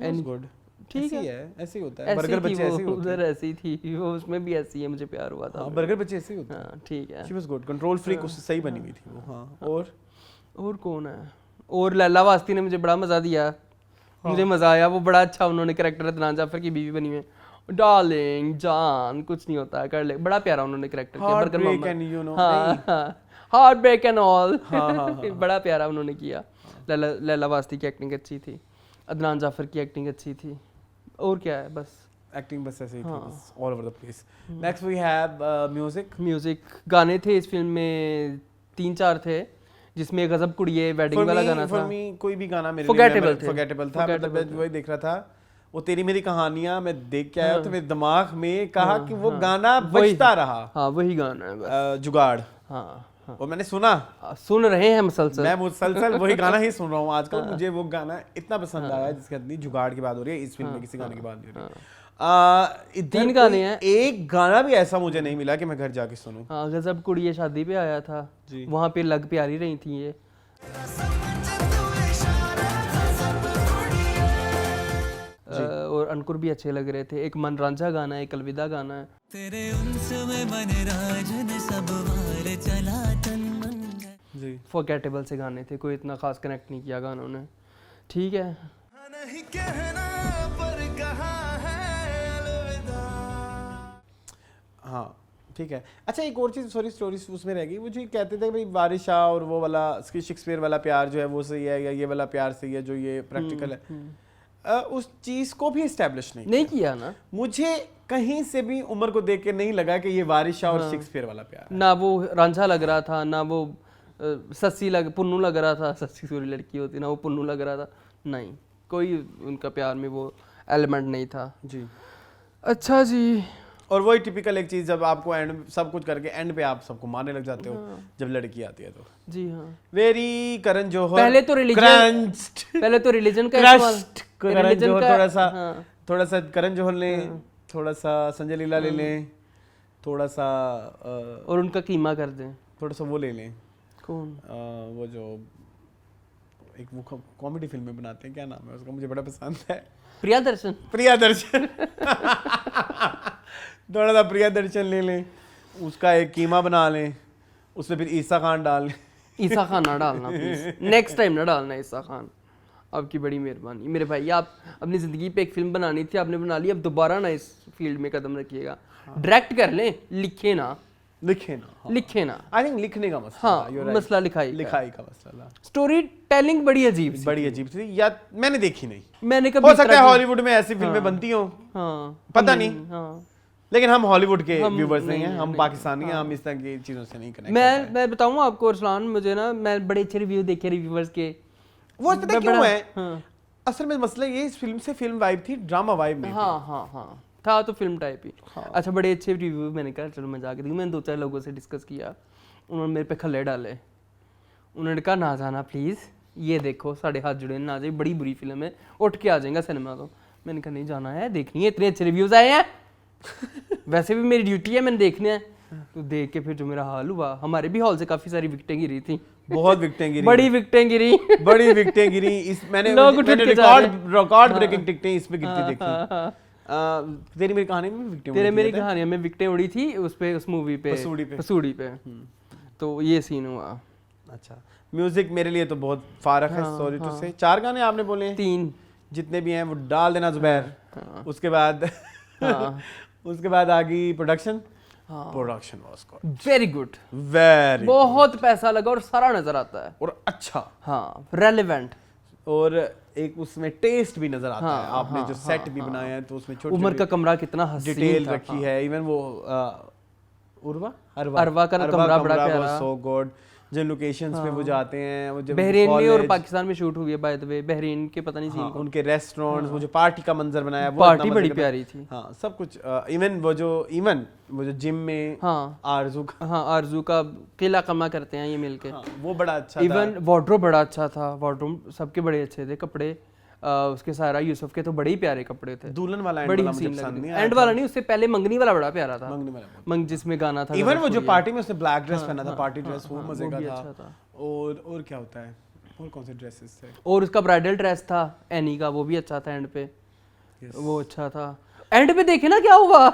any good, ठीक है, ऐसे ही होता है। बर्गर बच्चे ऐसे ही होते हैं, उधर ऐसी थी, वो उसमें भी ऐसी है, मुझे प्यार हुआ था। हां, बर्गर बच्चे ऐसे ही होते हैं। हां, ठीक है, she was good, control freak, उससे सही बनी हुई थी वो। हां, और कौन है? और लैला वास्ती ने मुझे बड़ा मजा दिया, मुझे मजा आया। वो बड़ा अच्छा उन्होंने कैरेक्टर, अदनान जाफर की बीवी बनी है। डार्लिंग जान, कुछ नहीं होता है, कर ले। बड़ा प्यारा उन्होंने कैरेक्टर किया। Burger mamma, heartbreak and all, बड़ा प्यारा उन्होंने किया। लैला वास्ती की एक्टिंग अच्छी थी, अदनान जाफर की एक्टिंग अच्छी थी। और क्या है, बस एक्टिंग बस ऐसे ही थी, बस all over the place. Next we have music. गाने थे इस फिल्म में 3-4 थे, जिसमें गजब कुड़िए वेडिंग वाला गाना था। कोई भी गाना मेरे लिए फॉरगेटेबल था। मतलब मैं वही देख रहा था, वो तेरी मेरी कहानियां मैं देख के आया, तो मेरे दिमाग में कहा कि वो गाना बजता रहा। हाँ, वही गाना है बस, जुगाड़। हाँ, और मैंने सुन रहे हैं मुसलसल, मैं मुसलसल वही गाना ही सुन रहा हूँ आजकल। मुझे वो गाना इतना पसंद आया, जिसके अंदर जुगाड़ की बात हो रही है इस फिल्म में, किसी गाने की बात नहीं हो रही। 3 गाने हैं, एक गाना भी ऐसा मुझे नहीं मिला कि मैं घर जाके सुनूं। हाँ, गजब कुड़िए शादी पे आया था, वहाँ पे लग प्यारी रही थी ये, और अंकुर भी अच्छे लग रहे थे। एक मन रांझा गाना है, एक अलविदा गाना है। तेरे उन्स में मन राजन सब वार चला तन मन जी फॉरगेटेबल से गाने थे, कोई इतना खास कनेक्ट नहीं किया गानों ने। ठीक है, नहीं कहना पर कहा है अलविदा। हाँ ठीक है। अच्छा एक और चीज़, सॉरी स्टोरी उसमें रह गई, वो जो ये कहते थे भाई बारिश आ और वो वाला शेक्सपियर वाला प्यार जो है वो सही है या ये वाला प्यार सही है जो ये प्रैक्टिकल है, उस चीज़ को भी इस्टेब्लिश नहीं किया ना। मुझे कहीं से भी उम्र को देख के नहीं लगा कि ये बारिश आ और शेक्सपियर वाला प्यार है। ना वो रांझा लग रहा था, ना वो पुन्नू लग रहा था, सस्सी सूरी लड़की होती ना, वो पुन्नू लग रहा था, नहीं कोई उनका प्यार में वो एलिमेंट नहीं था जी। अच्छा जी, और वही टिपिकल एक चीज, जब आपको एंड सब कुछ करके एंड पे आप सबको मारने लग जाते हो जब लड़की आती है तो। जी हाँ। वेरी करण जौहर। पहले तो रिलीजन का इस्तेमाल, करण जौहर हाँ। थोड़ा सा करण जौहर लें, थोड़ा सा संजय लीला ले लें, थोड़ा सा और उनका कीमा कर दें। थोड़ा सा वो ले लें, कौन? वो जो एक वो कॉमेडी फिल्म में बनाते हैं, क्या नाम है उसका, मुझे बड़ा पसंद है, प्रियदर्शन। थोड़ा सा प्रियदर्शन ले लें, उसका एक कीमा बना लें, उसमें फिर ईसा खान डाल लें। ईसा खान ना डालना प्लीज, नेक्स्ट टाइम ना डालना ईसा खान, आपकी बड़ी मेहरबानी मेरे भाई। आप अपनी ज़िंदगी पे एक फिल्म बनानी थी, आपने बना ली, अब दोबारा ना इस फील्ड में कदम रखिएगा। डायरेक्ट कर लें, लिखे ना। लिखे ना आई थिंक लिखने का मसला। हाँ, मसला लिखाई का मसला। स्टोरी टेलिंग बड़ी अजीब थी, या मैंने देखी नहीं, मैंने कभी, हो सकता है हॉलीवुड में ऐसी फिल्में बनती हों, पता नहीं, लेकिन हम हॉलीवुड के व्यूवर्स नहीं हैं, हम पाकिस्तानी हैं, हम इस तरह की चीजों से नहीं कनेक्ट। मैं बताऊं आपको अरसलान, मुझे ना, मैं बड़े अच्छे रिव्यू देखे रिव्यूअर्स के, वो पता क्यों है, असल में मसला ये इस फिल्म से फिल्म वाइब थी, ड्रामा वाइब नहीं। हाँ था तो फिल्म टाइप ही। अच्छा, बड़े अच्छे रिव्यू मैंने कहा चलो मैं जाके देखूँ। मैंने 2-4 लोगों से डिस्कस किया, उन्होंने मेरे पे खल्ले डाले, उन्होंने कहा ना जाना प्लीज़, ये देखो साढ़े हाथ जुड़े ना जाए, बड़ी बुरी फिल्म है, उठ के आ जाएगा सिनेमा। तो मैंने कहा नहीं जाना है, देखनी है, इतने अच्छे रिव्यूज़ आए हैं वैसे भी मेरी ड्यूटी है, मैंने देखने हैं। तो देख के फिर जो मेरा हाल हुआ, हमारे भी हॉल से काफ़ी सारी विकटें गिरी थी, बहुत विकटें गिरी, बड़ी विकटें गिरी इस मैंने रिकॉर्ड ब्रेकिंग टिकटें इसमें गिरती देखी। तेरी मेरी कहानी में विकटें उड़ी थी उस पे, उस मूवी पे, पसूड़ी पे। तो ये सीन हुआ। अच्छा, म्यूजिक मेरे लिए तो बहुत फारक है, सॉरी टू से। 4 गाने आपने बोले हैं, 3 जितने भी हैं वो डाल देना जुबैर। उसके बाद उसके बाद आ गई production. Production was good, very good, बहुत पैसा लगा और सारा नजर आता है, और अच्छा, हाँ, रेलेवेंट, और एक उसमें टेस्ट भी नजर आता है। आपने जो सेट भी बनाया है तो उसमें छोटी उमर का कमरा कितना हसीन डिटेल रखी है। इवन वो अरवा का कमरा बड़ा प्यारा, सो गुड। जिन लोकेशंस पे वो जाते हैं, वो जब बहरीन में और पाकिस्तान में शूट हुई है, बाय द वे, बहरीन के पता नहीं सीन को, उनके रेस्टोरेंट्स, वो जो पार्टी का मंजर बनाया, वो पार्टी बड़ी प्यारी थी। हाँ, सब कुछ। इवन वो जो जिम में आरजू का किला कमा करते हैं ये मिलके, वो बड़ा अच्छा। इवन वार्डरोब बड़ा अच्छा था, वार्डरोब सबके बड़े अच्छे थे, कपड़े उसके सारा यूसुफ के तो बड़े ही प्यारे कपड़े थे। दुल्हन वाला बड़ी मुझे पसंद नहीं, एंड वाला नहीं, उससे पहले मंगनी वाला बड़ा प्यारा था, मंग जिसमें गाना था। इवन वो जो पार्टी में उसने ब्लैक ड्रेस पहना था, पार्टी ड्रेस, वो मजे का था। और क्या होता है, और कौन से ड्रेसेस थे, और उसका ब्राइडल ड्रेस था एनी का, वो भी अच्छा था, एंड पे वो अच्छा था। एंड पे देखे ना क्या हुआ,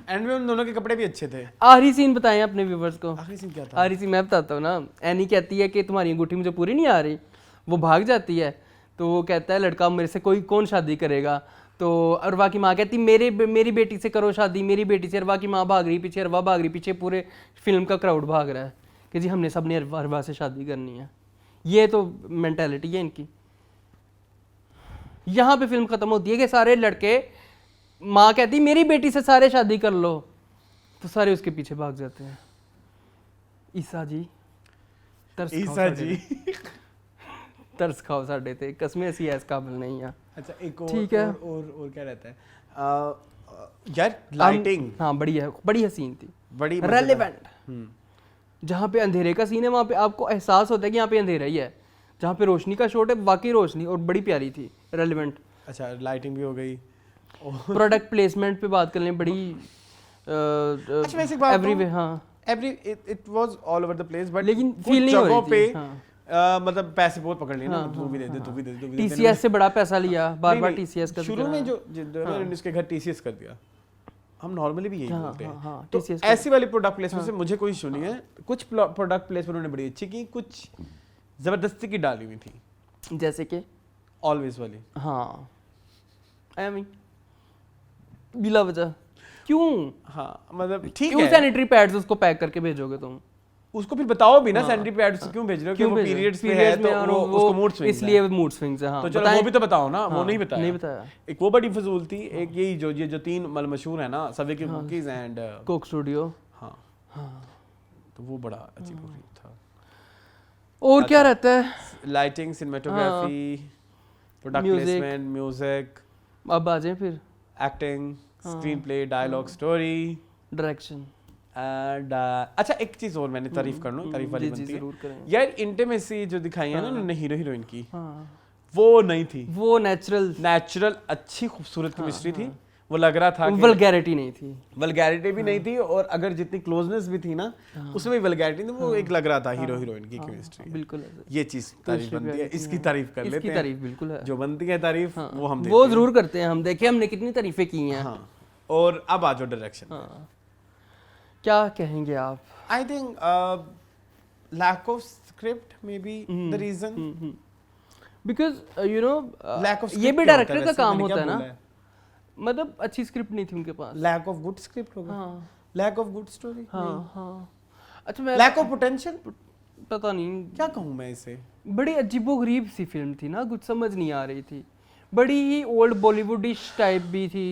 एंड में उन दोनों के कपड़े भी अच्छे थे। आखिरी सीन बताएं अपने व्यूअर्स को। आखिरी सीन क्या था? आखिरी सीन मैं बताता हूँ ना। एनी कहती है कि तुम्हारी अंगूठी मुझे पूरी नहीं आ रही, वो भाग जाती है, तो वो कहता है लड़का मेरे से कौन शादी करेगा, तो अरवा की माँ कहती मेरी बेटी से करो शादी, मेरी बेटी से। अरवा की माँ भाग रही पीछे, अरवा भाग रही पीछे, पूरे फिल्म का क्राउड भाग रहा है कि जी हमने सब ने अरवा से शादी करनी है। ये तो मेंटालिटी है इनकी। यहाँ पे फिल्म खत्म होती है कि सारे लड़के, माँ कहती मेरी बेटी से सारे शादी कर लो, तो सारे उसके पीछे भाग जाते हैं। ईसा जी तरस खाओ साढ़े थे, कसमें ऐसी ऐस काबिल नहीं है। अच्छा, एक और, ठीक है, और क्या रहता है यार, लाइटिंग हाँ बड़ी हसीन थी, बड़ी रेलेवेंट। जहाँ पे अंधेरे का सीन है वहाँ पे आपको एहसास होता है कि यहाँ पे अंधेरा ही है, जहाँ पे रोशनी का शॉट है वाकई रोशनी, और बड़ी प्यारी थी, रेलेवेंट। अच्छा, लाइटिंग भी हो गई। प्रोडक्ट प्लेसमेंट पे बात कर लें, बड़ी एवरीवे, हाँ it was all over the place, but लेकिन फील नहीं हो रही थी। मतलब पैसे बहुत पकड़ लिए ना, तू भी दे दे, तू भी दे दे, तू भी दे दे। टीसीएस से बड़ा पैसा लिया, बार बार नहीं, टीसीएस का शुरू में जो उन्होंने इसके घर टीसीएस कर दिया, हम नॉर्मली भी यही बोलते हैं। हाँ, तो TCS ऐसी वाली प्रोडक्ट प्लेसमेंट से मुझे कोई इशू नहीं है। कुछ प्रोडक्ट प्लेसमेंट उन्होंने बड़ी अच्छी की, कुछ जबरदस्ती की डाली हुई थी, जैसे कि ऑलवेज वाली। हाँ आई मीन बिला वजह क्यों? हाँ मतलब ठीक क्यों है, सैनिटरी पैड्स उसको पैक करके भेजोगे तुम? उसको फिर बताओ भी ना सैनिटरी पैड्स क्यों भेज रहे हो, कि वो पीरियड्स पे है तो वो उसको मूड स्विंग्स इसलिए मूड स्विंग्स है। हाँ तो चलो वो भी तो बताओ ना, वो नहीं बताया। नहीं बताया। एक वो बड़ी फजूल थी, एक यही जो ये जो 3 मशहूर है ना, सवे की कुकीज एंड कोक स्टूडियो। हाँ, तो वो बड़ा अजीब था। और क्या रहता है? Lighting, cinematography, product placement, music, अब आ जाए फिर acting, screenplay, dialogue, story direction. And अच्छा एक चीज और मैंने तारीफ कर लूं, तारीफ वाली जी, बनती जरूर है करें। यार, इंटीमेसी जो दिखाई है ना उन्होंने हीरो हीरोइन की, हाँ वो नहीं थी। वो नेचुरल अच्छी खूबसूरत केमिस्ट्री थी, वो लग रहा था कि वल्गैरिटी नहीं थी, वल्गैरिटी भी नहीं थी, और अगर जितनी क्लोजनेस भी थी ना उसमें भी वल्गैरिटी नहीं, वो एक लग रहा था हीरो हीरोइन की केमिस्ट्री। बिल्कुल ऐसे। ये चीज तारीफ बनती है, इसकी तारीफ कर लेते इसकी हैं, तारीफ बिल्कुल है, जो बनती है तारीफ वो हम वो जरूर करते हैं हम। देखे हमने कितनी तारीफें की हैं। हाँ, और अब आ जाओ डायरेक्शन। हाँ, क्या कहेंगे आप? I think lack of script may be the reason, because you know lack of ये भी डायरेक्टर का काम होता है ना, मतलब अच्छी स्क्रिप्ट नहीं थी उनके पास। लैक ऑफ गुड स्क्रिप्ट होगा, हाँ लैक ऑफ गुड स्टोरी, हाँ हाँ। अच्छा मैं लैक ऑफ पोटेंशियल, पता नहीं क्या कहूँ मैं इसे। बड़ी अजीबोगरीब सी फिल्म थी ना, कुछ समझ नहीं आ रही थी, बड़ी ही ओल्ड बॉलीवुडिश टाइप भी थी,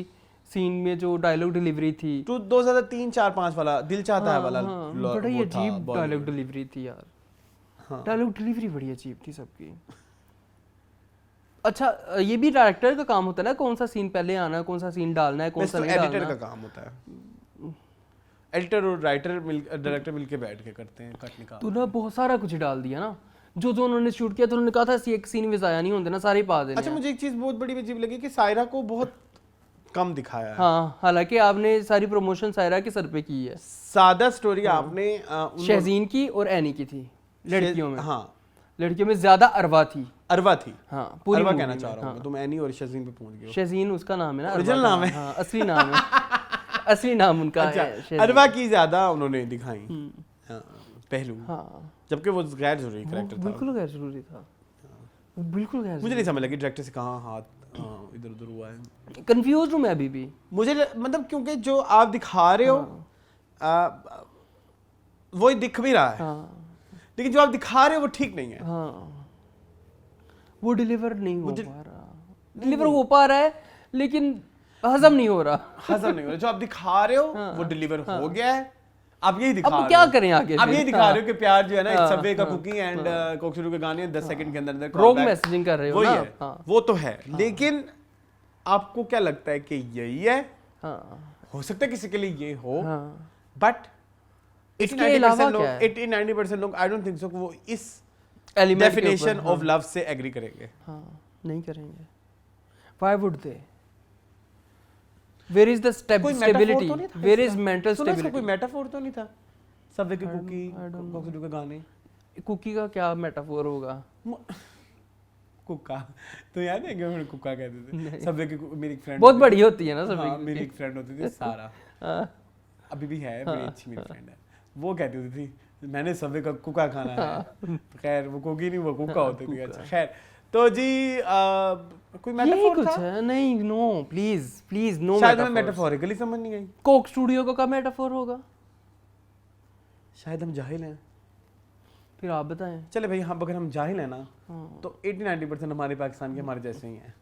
सीन में जो डायलॉग डिलीवरी थी तो 2003, 4, 5 वाला दिल चाहता है वाला बड़ा ही अजीब डायलॉग डिलीवरी थी यार। हाँ। डायलॉग डिलीवरी बड़ी अजीब थी सबकी। अच्छा ये भी डायरेक्टर का काम होता है ना, कौन सा सीन पहले आना है, कौन सा सीन डालना है, कौन सा नहीं एडिटर डालना। का काम होता है, एडिटर और राइटर डायरेक्टर मिलके बैठ के करते हैं, कट निकाल। तू ना बहुत सारा कुछ डाल दिया ना, जो जो उन्होंने शूट किया तो उन्होंने कहा था एक सीन भी जाया नहीं होते ना, सारे पा देने। अच्छा मुझे एक चीज बहुत बड़ी अजीब लगी कि सायरा को बहुत कम दिखाया है। हाँ, हालांकि आपने सारी प्रमोशन सायरा के सर पे की है। सादा स्टोरी आपने शहजीन की और एनी की थी लड़कियों में। हाँ, लड़कियों में ज्यादा अरवा थी। अरवा थी। हाँ पूरी अरवा movie कहना में, चाह रहा हूँ मैं, तुम एनी और शजीन पे पहुंच गए हो। शहजीन उसका नाम है ना, Original अरवा का नाम है। हाँ, असली नाम है। असली नाम उनका अच्छा, है शहजीन। अरवा की ज्यादा उन्होंने दिखाई हाँ, पहलू, हाँ जबकि वो गैर जरूरी कैरेक्टर था। बिल्कुल गैर जरूरी था, वो बिल्कुल गैर मुझे नहीं समझ लगी डायरेक्टर से कहाँ हाथ इधर उधर हुआ है। कंफ्यूज हूँ मैं अभी भी। मुझे मतलब क्योंकि जो आप दिखा रहे हो वो दिख भी रहा है, हाँ लेकिन जो आप दिखा रहे हो वो ठीक नहीं है। हाँ वो डिलीवर नहीं हो पा रहा, डिलीवर हो पा रहा है लेकिन हजम नहीं हो रहा। हजम नहीं हो रहा, जो आप दिखा रहे हो वो डिलीवर हो गया है, आप यही दिखा रहे हो। अब क्या करें आगे? आप यही दिखा रहे हो कि प्यार जो है ना, सबवे का कुकिंग एंड कोकशुरू के गाने 10 सेकंड के अंदर अंदर रोग मैसेजिंग कर रहे हो वही ना। है, हाँ वो तो है, लेकिन आपको क्या लगता है कि यही है? हाँ हो सकता है किसी के लिए ये हो, हाँ। बट इसके अलावा क्या है? 80-90% लोग आई डोंट थिंक सो वो इस एलिमेंट डेफिनेशन ऑफ लव से एग्री करेंगे। हाँ नहीं करेंगे। Why would they? Where is the stability? Where is mental कोई stability? मेटाफोर तो नहीं था सबवे की कुकी कोकशुरू के गाने? कुकी का क्या मेटाफोर होगा? कुक्का तो याद है कि हम कुक्का कहते थे सबवे की मेरी एक फ्रेंड बहुत बड़ी होती है ना सब। हाँ, मेरी एक फ्रेंड होती थी सारा, अभी भी है, मेरी अच्छी मेरी फ्रेंड है, वो कहती होती थी मैंने सबवे का कुक्का खाना है। खैर वो कुकी नहीं वो कुक्का होती थी। अच्छा खैर तो जी कोई यही मेटाफोर कुछ था? है नहीं, नो प्लीज प्लीज नो। शायद हमें मेटाफोरिकली समझ नहीं आई। कोक स्टूडियो का मेटाफोर होगा, शायद हम जाहिल हैं। फिर आप बताएं। चले भाई हम अगर हम जाहिल हैं ना तो 80-90% हमारे पाकिस्तान के हमारे जैसे ही हैं,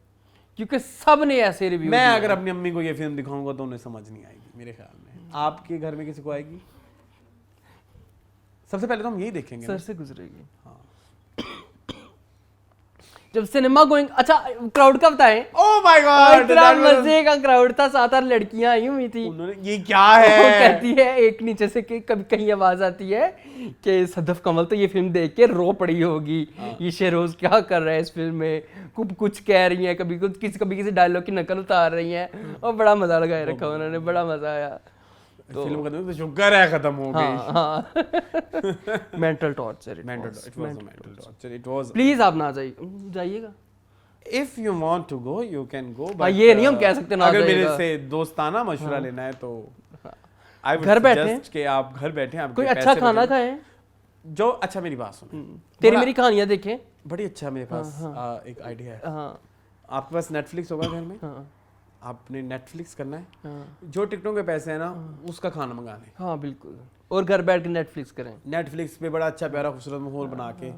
क्योंकि सब ने ऐसे रिव्यू। मैं अगर अपनी अम्मी को ये फिल्म दिखाऊंगा तो उन्हें समझ नहीं आएगी मेरे ख्याल में। आपके घर में किसी को आएगी? सबसे पहले तो हम यही देखेंगे सर ना। से गुजरेगी। हाँ। जब सिनेमा गोइंग, अच्छा क्राउड का बताएं। ओह माय गॉड, इतना मजे का क्राउड था, 7-8 लड़कियां आई हुई थी। उन्होंने ये क्या है वो कहती है एक नीचे से कि कभी कहीं आवाज आती है कि सदफ कमल तो ये फिल्म देख के रो पड़ी होगी। ये शेरोज क्या कर रहा है इस फिल्म में, कुछ कह रही हैं, कभी कुछ कभी किसी डायलॉग की नकल उतार रही हैं, और बड़ा मजा लगाए रखा उन्होंने, बड़ा मजा आया। फिल्म खत्म तो शुक्र है खत्म हो गई। हाँ mental torture, mental it was a mental torture, it was. Please आप ना जाइएगा। If you want to go you can go, हाँ, ये नहीं हम कह सकते ना अगर मेरे जाइएगा। से दोस्ताना मशवरा लेना है तो आई वुड घर बैठे सजेस्ट कि आप घर बैठे, आप कोई अच्छा खाना खाएं, जो अच्छा। मेरी बात सुनो, तेरी मेरी कहानियां देखें। बड़ी अच्छा मेरे पास एक आइडिया है। हाँ आपके पास नेटफ्लिक्स होगा घर में, हाँ आपने नेटफ्लिक्स करना है, हाँ जो टिकटों के पैसे हैं ना उसका खाना मंगाना है। हाँ बिल्कुल, और घर बैठ के नेटफ्लिक्स करें, नेटफ्लिक्स पे बड़ा अच्छा प्यारा खूबसूरत माहौल बना के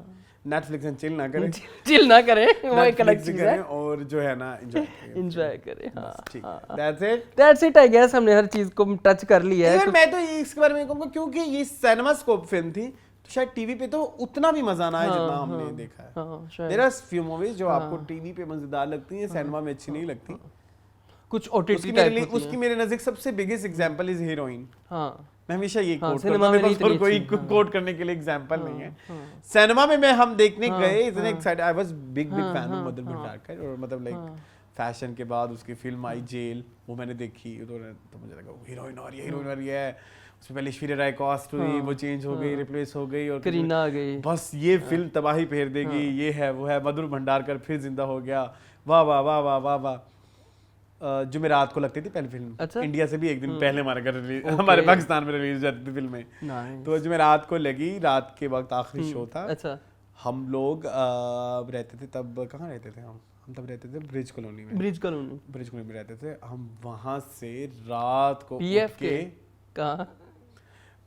नेटफ्लिक्स एंड चिल ना करें, चिल ना करें, वो एक अलग Netflix चीज करें है, और जो है ना एंजॉय एंजॉय करें। हाँ ठीक, that's it. That's it I guess, हमने हर चीज को टच कर लिया है। मैं तो ये इसके बारे में कहूंगा क्योंकि ये सिनेमास्कोप फिल्म थी तो शायद टीवी पे तो उतना भी मजा ना आए जितना हमने देखा है। हाँ शायद देयर आर फ्यू मूवीज जो आपको टीवी पे मजेदार लगती हैं, सिनेमा में अच्छी नहीं लगती। कुछ ओटीटी टाइप होती उसकी मेरे नजदीक सबसे बिगेस्ट एग्जांपल इज हीरोइन। हाँ मैं हमेशा ये हाँ, कोट सिनेमा करता हूं, में मेरे पास नहीं कोई इतनी कोट करने के लिए एग्जांपल नहीं है। सिनेमा में हम देखने गए, इतने excited, I was big fan of mother Bhandarkar, और मतलब लाइक फैशन के बाद उसकी फिल्म आई जेल, वो मैंने देखी तो मुझे लगा हीरोइन आ रही है, हीरोइन आ रही है। उसमें पहले ऐश्वर्या राय कास्ट हुई, वो चेंज हो गई, रिप्लेस हो गई, और करीना आ गई। बस ये फिल्म तबाही फेर देगी, ये है वो है, मधुर भंडारकर फिर जिंदा हो गया, वाह वाह वाह वाह वाह वाह। जुमेरात को लगती थी पहली फिल्म, अच्छा? इंडिया से भी एक दिन पहले हमारे घर रिलीज, हमारे पाकिस्तान में रिलीज जाती थी फिल्में। Nice. तो जुमेरात को लगी, रात के वक्त आखिरी शो था। अच्छा हम लोग रहते थे तब, कहाँ रहते थे हम तब रहते थे ब्रिज कॉलोनी में, ब्रिज कॉलोनी ब्रिज कॉलोनी में रहते थे हम। वहां से रात को पीएफ उठ के कहाँ?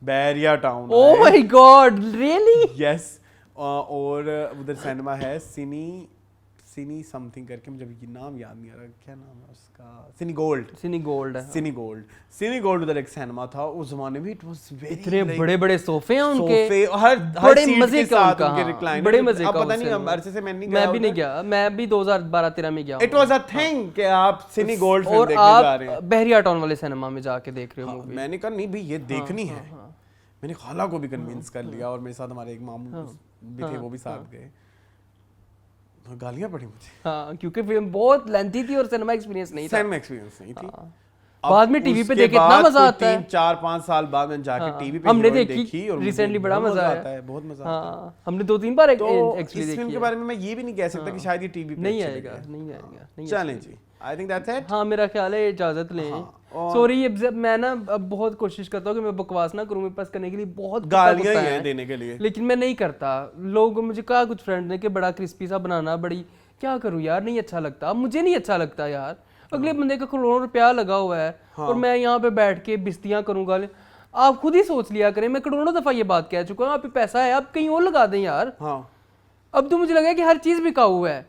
Bairia town, oh my god really? Yes, और उधर सिनेमा है सिनी समथिंग करके, मुझे अभी नाम याद नहीं आ रहा, क्या नाम है उसका, सिनी गोल्ड है। सिनी गोल्ड उधर एक सिनेमा था उस जमाने में। इट वाज वेरी, इतने बड़े बड़े सोफे हैं उनके, सोफे हर बड़े सीट मजे के का साथ उनका, उनके हाँ, रिक्लाइनर। बड़े मजे का। अब पता नहीं, अब अरसे से मैं नहीं गया, मैं भी नहीं गया, मैं भी 2012-13 में गया। इट वाज अ थिंग कि आप सिनी गोल्ड फिल्म और देखने जा रहे हैं। आप बहरिया टाउन वाले सिनेमा में जाके देख रहे हो मूवी। मैंने कहा नहीं भाई ये देखनी है। मैंने खाला को भी कन्विंस कर लिया, और मेरे साथ हमारे एक मामू भी थे, वो भी साथ गए। गालियां पड़ी मुझे, हाँ क्योंकि फिल्म बहुत लेंथी थी और सिनेमा एक्सपीरियंस नहीं था। सिनेमा एक्सपीरियंस नहीं थी। बाद में टीवी पे देख के इतना मजा आता है। 3-4-5 साल बाद में जाके टीवी पे हमने हीरोइन देखी और रिसेंटली, बड़ा मजा आता है, बहुत मजा आता है। हाँ हमने 2-3 बार तो एक्चुअली इस देखी फिल्म के है। बारे में मैं ये भी नहीं कह सकता कि शायद ये टीवी पे नहीं अच्छी आएगा, लगे। नहीं आएगा, नहीं चलें जी, आई थिंक दैट्स इट। हाँ मेरा ख्याल है इजाजत लें। सॉरी अब मैं ना अब बहुत कोशिश करता हूँ कि मैं बकवास ना करूँ, मेरे पास करने के लिए बहुत गालियां ही हैं देने के लिए, लेकिन मैं नहीं करता। लोग मुझे कहा, कुछ फ्रेंड ने कि बड़ा क्रिस्पी सा बनाना, बड़ी क्या करूँ यार, नहीं अच्छा लगता। अब मुझे नहीं अच्छा लगता यार, अगले बंदे का करोड़ों रुपया लगा हुआ है और मैं यहाँ पे बैठ के बिस्तियाँ करूँगा। आप खुद ही सोच लिया करें, मैं करोड़ों दफा ये बात कह चुका हूँ, आप पे पैसा है आप कहीं और लगा दें यार। हाँ अब तो मुझे लगा कि हर चीज बिकाऊ है,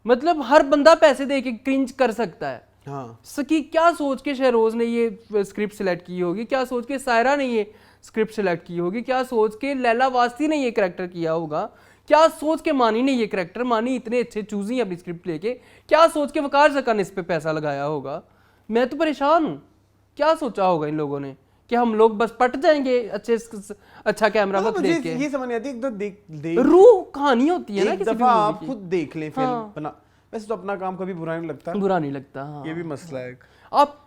मतलब हर बंदा पैसे दे के क्रिंज कर सकता है। हाँ सकी क्या सोच के शहरोज ने ये स्क्रिप्ट सिलेक्ट की होगी, क्या सोच के सायरा ने ये स्क्रिप्ट सिलेक्ट की होगी, क्या सोच के लैला वास्ती ने ये करैक्टर किया होगा, क्या सोच के मानी ने ये करैक्टर, मानी इतने अच्छे चूजी अपनी स्क्रिप्ट लेके, क्या सोच के वकार ज़का ने इस पे पैसा लगाया होगा। मैं तो परेशान हूँ, क्या सोचा होगा इन लोगों ने कि हम लोग बस पट जाएंगे अच्छा कैमरा वक्त देख के। ये समझ नहीं आती, एक तो देख रूह कहानी होती है ना, एक किसी दफा भी आप मूवी की। खुद देख लें फिल्म बना, वैसे तो अपना काम कभी बुरा नहीं लगता, बुरा नहीं लगता। हाँ ये भी मसला है। आप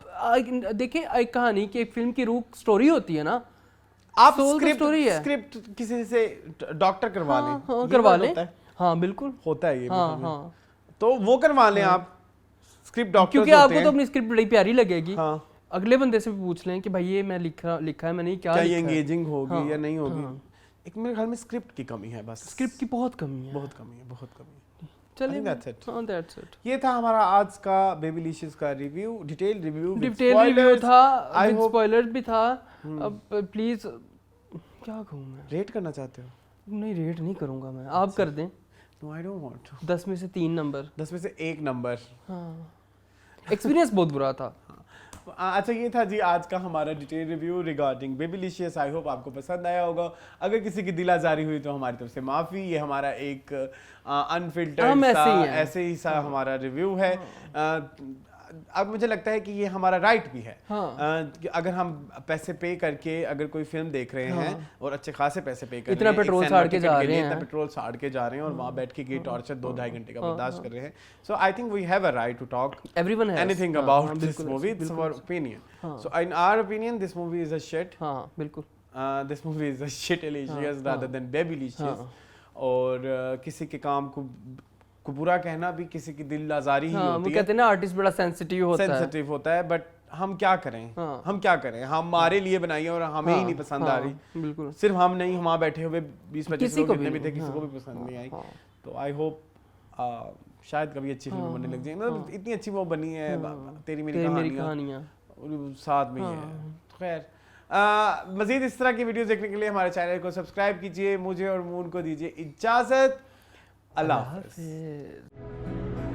देखिए, एक कहानी की, एक फिल्म की रूह स्टोरी होती है ना, आप Soul the story है। स्क्रिप्ट किसी से डॉक्टर करवा लें, हाँ ये करवा बात लें, होता है। हाँ बिल्कुल होता है ये हाँ बिल्कुल। हाँ, तो वो करवा लें आप, स्क्रिप्ट डॉक्टर क्योंकि आपको तो अपनी स्क्रिप्ट बड़ी प्यारी लगेगी। हाँ अगले बंदे से भी पूछ लें कि भाई ये मैं लिखा है मैंने, क्या क्या ये लिखा है। एंगेजिंग होगी हाँ, या नहीं होगी। एक मेरे ख्याल में स्क्रिप्ट की कमी है, बस स्क्रिप्ट की बहुत कमी है, बहुत कमी है, बहुत कमी है। चलिए that's it. हाँ दैट्स इट। ये था हमारा आज का बेबीलिशियस का रिव्यू, डिटेल रिव्यू था, विद स्पॉयलर्स भी था। अब प्लीज क्या कहूँ मैं, रेट करना चाहते हो? नहीं रेट नहीं करूँगा मैं, आप कर दें। No I don't want to. 10 में से 3 नंबर। 10 में से 1 नंबर। हाँ एक्सपीरियंस बहुत बुरा था। अच्छा ये था जी आज का हमारा detail review regarding Babylicious. I hope आपको पसंद आया होगा। अगर किसी की दिल आजारी हुई तो हमारी तरफ से माफ़ी। ये हमारा एक अनफिल्टर्ड सा ऐसे ही सा हमारा रिव्यू है। अब मुझे लगता है कि ये हमारा राइट भी है। हाँ। कि अगर हम पैसे पे करके अगर कोई फिल्म देख रहे हैं और अच्छे खासे पैसे पे कर इतना रहे हैं, पेट्रोल एक साड़ सिनेमा के टिकट जा के रहे लिए हैं। इतना पेट्रोल साड़ के जा रहे हैं और वहाँ बैठ के ये टॉर्चर 2-2.5 घंटे का बर्दाश्त कर रहे हैं, so I think we have a right to talk everyone has anything about this movie. It's our opinion. So in our opinion, this movie is a shit. हाँ बिल्कुल This movie is a shitalicious rather than babylicious. और किसी के काम को बुरा कहना भी किसी की दिल आजारी ही हाँ, वो होती है, कहते हैं ना आर्टिस्ट बड़ा सेंसिटिव होता है। सेंसिटिव होता है, बट हम क्या करें, हम क्या करें, हमारे लिए बनाई है और हमें ही नहीं पसंद आ रही। बिल्कुल सिर्फ हम नहीं, वहाँ बैठे हुए 20-25 किसी लोग को जितने भी भी थे, नहीं, किसी को भी पसंद नहीं आई। तो आई होप शायद कभी अच्छी फिल्म बनने लग जाए, मतलब इतनी अच्छी वो बनी है तेरी मेरी कहानियाँ और साथ में ये है। तो खैर मजीद इस तरह की वीडियोस देखने के लिए हमारे चैनल को सब्सक्राइब कीजिए। मुझे और मून को दीजिए इजाजत। अल्लाह हाफ़िज़।